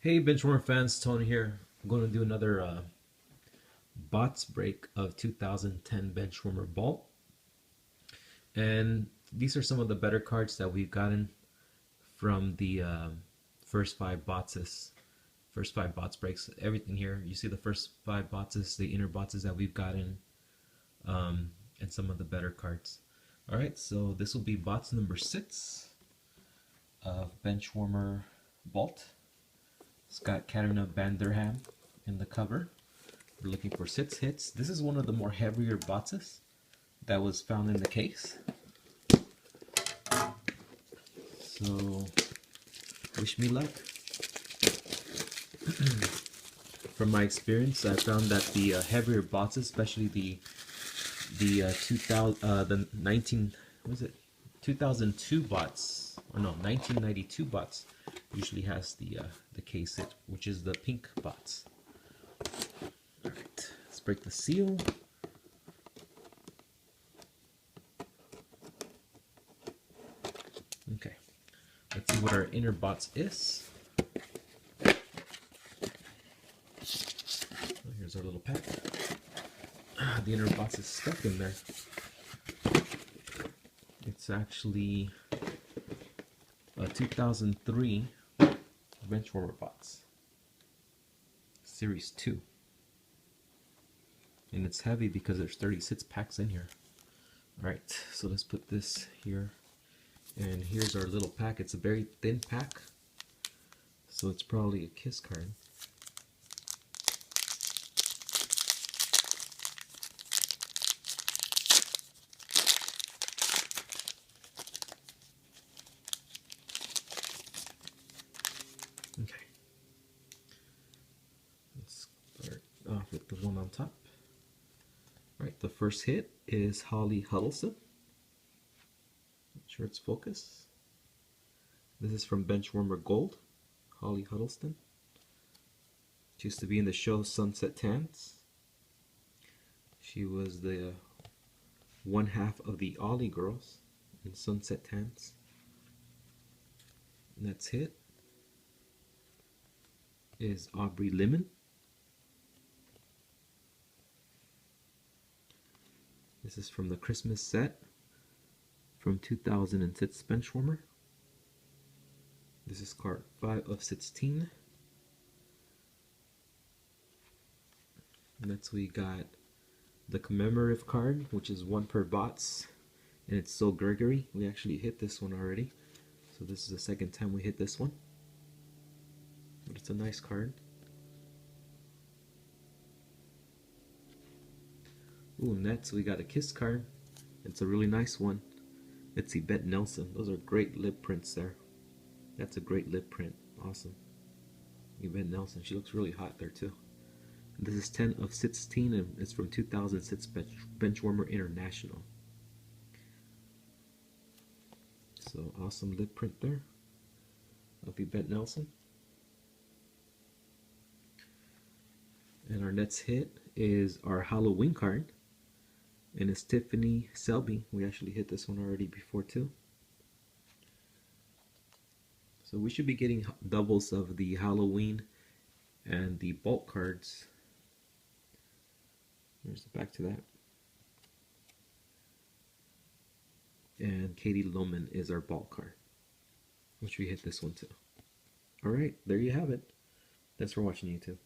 Hey Benchwarmer fans, Tony here. I'm going to do another bots break of 2010 Benchwarmer Vault. And these are some of the better cards that we've gotten from the first five bots breaks. Everything here, you see the first five bots, the inner bots that we've gotten, and some of the better cards. Alright, so this will be bots number 6 of Benchwarmer Vault. It's got Katarina Vanderham in the cover. We're looking for 6 hits. This is one of the more heavier boxes that was found in the case. So, wish me luck. From my experience, I found that the heavier boxes, especially the 2002 bots, or no, 1992 bots, usually has the case hit, which is the pink bots. Alright, let's break the seal. Okay, let's see what our inner bots is. Oh, here's our little pack. The inner box is stuck in there. It's actually a 2003 Benchwarmer bots, Series 2. And it's heavy because there's 36 packs in here. Alright, so let's put this here. And here's our little pack. It's a very thin pack, so it's probably a kiss card. Okay. Let's start off with the one on top. Alright, the first hit is Holly Huddleston. Not sure it's focus. This is from Benchwarmer Gold, Holly Huddleston. She used to be in the show Sunset Tans. She was the one half of the Ollie girls in Sunset Tans. Next hit is Aubrey Lemon. This is from the Christmas set from 2006 Benchwarmer. This is card 5 of 16. Next we got the commemorative card, which is 1 per bots, and it's So Gregory. We actually hit this one already, so this is the second time we hit this one. But it's a nice card. Ooh, next we got a kiss card. It's a really nice one. It's Yvette Nelson. Those are great lip prints there. That's a great lip print. Awesome. Yvette Nelson. She looks really hot there too. And this is 10 of 16 and it's from 2006 Benchwarmer International. So awesome lip print there of Yvette Nelson. And our next hit is our Halloween card. And it's Tiffany Selby. We actually hit this one already before too. So we should be getting doubles of the Halloween and the bulk cards. There's the back to that. And Katie Lohman is our bulk card, which we hit this one too. Alright, there you have it. Thanks for watching YouTube.